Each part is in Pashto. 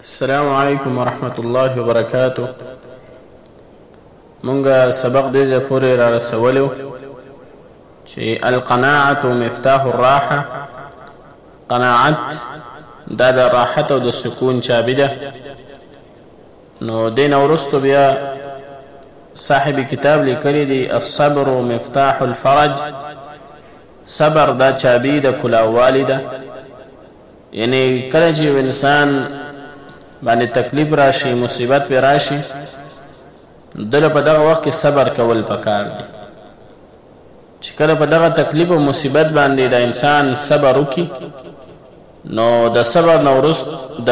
السلام علیکم ورحمت الله وبرکاته. مونږه سبق دې ځای پورې را رسولو چې القناعة مفتاح الراحة. قناعت دا د راحت او د سکون چابي ده. نو دین وروسته بیا صاحب کتاب لیکلی دی الصبر مفتاح الفرج. صبر دا چابي د کلاوالي ده. یعنی کله چې انسان باندې تکلیف راشي، مصیبت پر راشي، دله په دغه وخت کې صبر کول پکار دی. چې کله په دغه تکلیف او مصیبت باندې د انسان صبر وکي، نو د صبر نه ورست د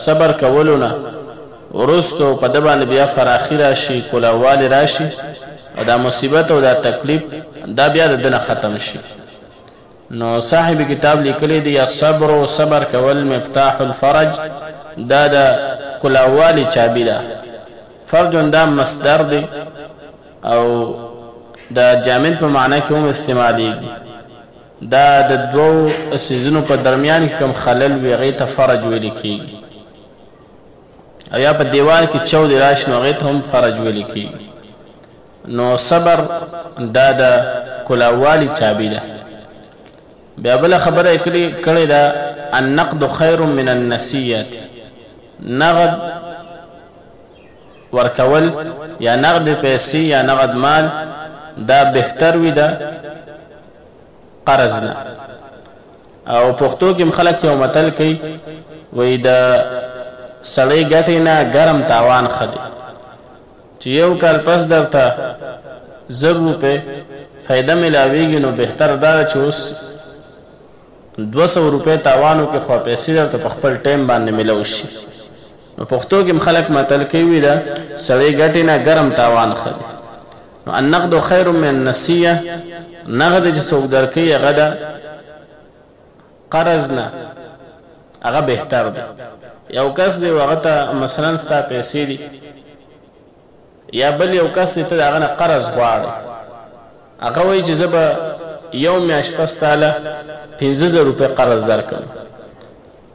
صبر کولونه ورستو په د باندې بیا فراخي راشي، کلاوالي راشي، او دا مصیبت او دا تکلیف دا بیا د دنه ختم شي. نو صاحب کتاب لیکلی دی الصبر و صبر کول مفتاح الفرج، دا د کلاوالی چابی ده. فرجون دا مصدر دی او دا جامد په معنی کې هم استعمالیږي. دا د دوو سیزونو په درمیان کې کوم خلل وي هغې ته فرج ویل کېږي، او یا په دیوال کې چود راشي نو هغې ته هم فرج ویل کېږي. نو صبر دا د کلاوالی چابی ده. بیا بل خبره کړې ده النقد خیر من النسیه. نقد ورکول یا نقد پیسې یا نقد مال دا بهتر وي دا قرض نه. او پښتو کې خلک یو متل کوي، وایي د سړی ګټې نه ګرم تاوان ښه دی. چې یو کال پس درته 1,000 روپۍ فایده ملاویږي، نو بهتر دا چې اوس 200 روپۍ تاوانو کې خو پیسې درته په خپل ټایم باندې ملو شي. نو پښتو کې خلک متل کوي دا سړی ګټې نه ګرم تاوان ښه دی. نو النقد خیر من النسیه، نقد چې څوک درکوي هغه د قرض نه هغه بهتر دی. یو کس دی هغه ته مثلا ستا پیسې دي، یا بل یو کس دی ته د هغه نه قرض غواړي، هغه وایي چې زه به یو میاشت پس تاله 15,000 روپۍ قرض درکړم،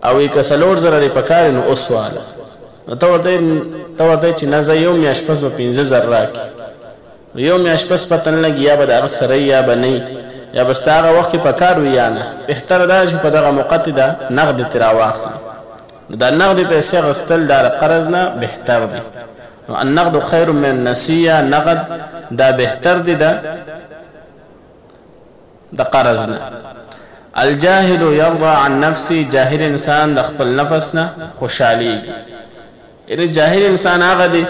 او یې که 4,000 دې پکار نو اوس واله. نو ته ورته چې نه زه یو میاشت پس به 15,000 راکړي. یو میاشت پس پته نه لګي یا به د هغه سره یا به نه، یا به ستا هغه وخت کې پکار وي یا نه. بهتر دا چې په دغه موقع د نقد ترې راواخلي. نو دا نقد پیسې اخیستل دا د قرض نه بهتر دی. نو النقد خیر من النسیه، نقد دا بهتر دی د قرض نه. الجاهل يرضى عن نفسه، جاهل انسان د خپل نفس نه خوشحاليږي. یعنی جاهل انسان هغه دی،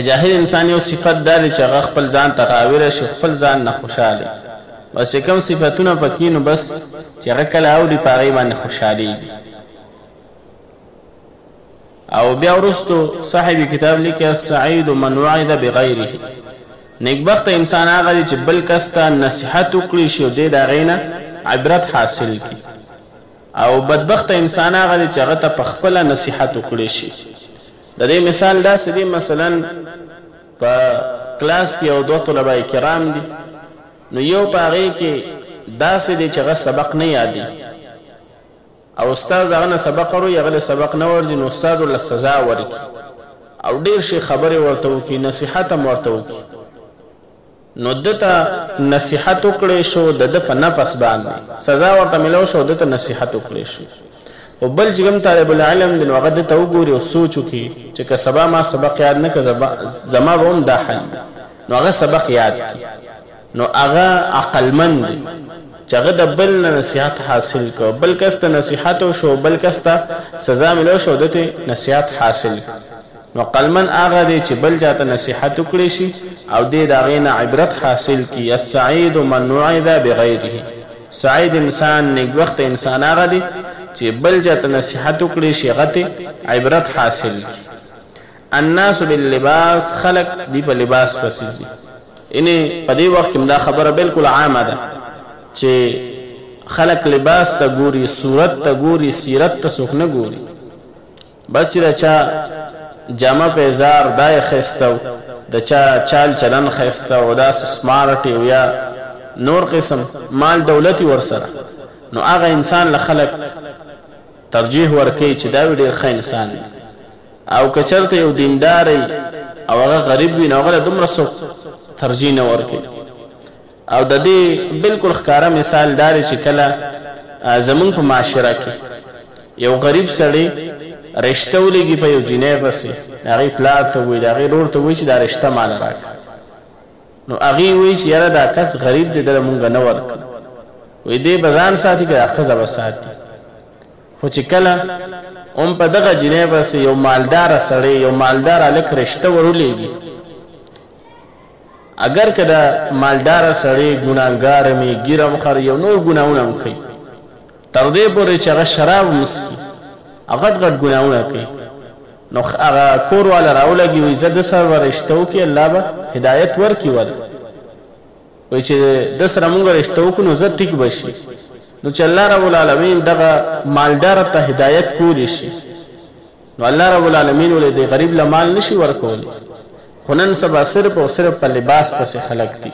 جاهل انسان یو صفت دا دی چې هغه خپل ځان ته قاوره شي، خپل ځان نه خوشاله. بس کوم صفاتونه پکې نو بس چې هغه کله اوري په هغې باندې خوشحاليږي. او بیا وروستو صاحب کتاب لیکي السعید من وعد بغیره. نیکبخت انسان هغه دی چې بل کس ته نصیحت وکړي شي او دې د هغې نه عبرت حاصل کی. او بدبخت انسان هغه دی چې هغه ته په خپله نصیحت وکړي شي. د دې مثال داسې دی، مثلا په کلاس کې یو 2 طلبه کرام دي، نو یو په هغې کې داسې دی چې هغه سبق نه یادي، او استاد هغه نه سبق وروي، هغه له سبق نه ورځي، نو استاد ورله سزا ورکړي او ډېر شي خبرې ورته وکړي، نصیحت هم ورته وکړي. نو دته نصیحت وکړې شو، د په نفس باندې سزا ورته ملو شو، دته نصیحت وکړې شو. او بل چې کوم طالب العلم دی نو هغه دته وګوري او سوچ وکړي چې که سبا ما سبق یاد نه کړه زما به هم دا حل، نو هغه سبق یاد کړي. نو هغه عقلمند دی چې هغه د بل نصیحت حاصل کړ، بل کس ته نصیحت وشو، بل کس ته سزا ملو شو، دته نصیحت حاصل کړ. نو عقلمند هغه دی چې بل چاته نصیحت وکړي شي او دې د هغې نه عبرت حاصل کړي. السعید من وعد بغیره، سعید انسان نیکبخت انسان هغه دی چې بل چاته نصیحت وکړي شي هغه ته عبرت حاصل کړي. الناس باللباس، خلق دی په لباس پسې ځي. یعنې په دې وخت کې دا خبره بالکل عامه ده چې خلق لباس ته ګوري، صورت ته ګوري، سیرت ته څوک نه ګوري. بس چې د چا جامه پیزار دا خیستو، د چا چال چلن خیستو، دا سمارټ یا نور قسم مال دولتی ورسره، نو هغه انسان له خلق ترجیح ورکوي چې دا ډېر ښه انسان دی. او که چېرته یو دیندار او هغه غریب وي نو هغه دومره څوک ترجیح نه ورکوي. او د دې بالکل ښکاره مثال دا دی چې کله زمونږ په معاشره کې یو غریب سړی رشته ولګي په یو جنۍ پسې، د هغې پلار ته وایي، د هغې ورور ته وایي چې دا رشته ماله راکړه، نو هغې وایي چې یاره دا کس غریب دی، دله مونږ نه ورکړه، وایي دی به ځان ساتي که دا ښځه به ساتي. خو چې کله هم په دغه جنۍ پسې یو مالداره سړی، یو مالدار هلک رشته ورولېږي، اگر که دا مالداره سړی ګناهګار مې ګیره مخر یو نور ګناهونه هم کوي، تر دې پورې چې هغه شراب وڅښي، غټ غټ ګناهونه کوي، نو هغه کور والا راولګي وایي زه د سره به رشته وکړي، الله به هدایت ورکړي وله، وایي چې د سره مونږ رشته وکړو نو زه ټیک به شي. نو چې الله رب العالمین دغه مالدار ته هدایت کولی شي، نو الله رب العالمین ولې د غریب له مال نشي ورکولی. خو نن سبا صرف او صرف په لباس پسې خلک دي،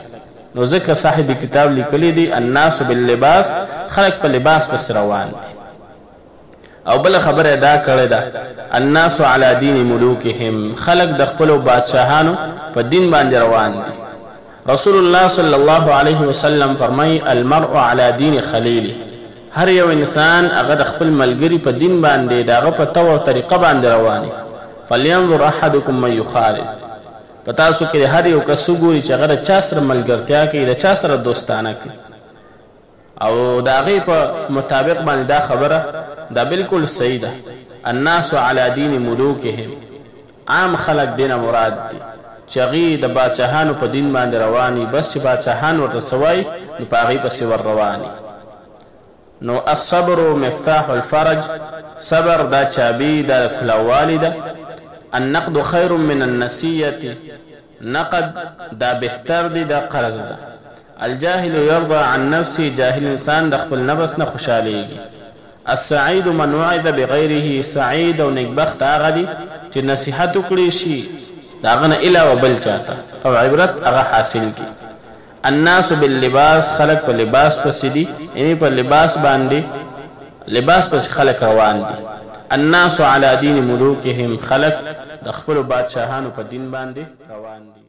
نو ځکه صاحب کتاب لیکلی دی الناس باللباس، خلک په لباس پسې روان دي. او بل خبره دا کړی ده الناس علی دین ملوکهم، خلک د خپلو بادشاهانو په دین باندې روان دي. رسول الله صلی الله علیه وسلم فرمای المرء علی دین خلیله، هر یو انسان هغه د خپل ملګری په دین باندې دغه په تور طریقه باندې رواني. فلینظر احدکم من یخالف، په تاسو کې هر یو کس وګوري چې هغه د چا سره ملګرتیا کوي، د چا سره دوستانه کوي، او د هغې په مطابق باندې دا خبره دا بالکل صحیح ده. الناس علی دین ملوکهم، عام خلق دینه مراد دي چې هغې د بادشاهانو په دین باندې رواني، بس چې بادشاهان ورته څه وایي نو په هغې پسې ور رواني. نو الصبر مفتاح الفرج، صبر دا چابي دا کلاوالي ده. النقد خیر من النسیه، نقد دا بهتر دی دا قرض ده. الجاهل يرضى عن نفسه، جاهل انسان د خپل نفس نه خوشالېږي. السعید من وعد بغیره، سعید او نیکبخت هغه دی چې نصیحت وکړي شي د هغه نه علاوه بل چاته او عبرت هغه حاصل کړي. الناس باللباس، خلق په لباس پسې دي، یعنی په لباس باندې لباس پسې خلق روان دي. الناس علی دین ملوکهم، خلق د خپل بادشاهانو په دین باندې روان دي.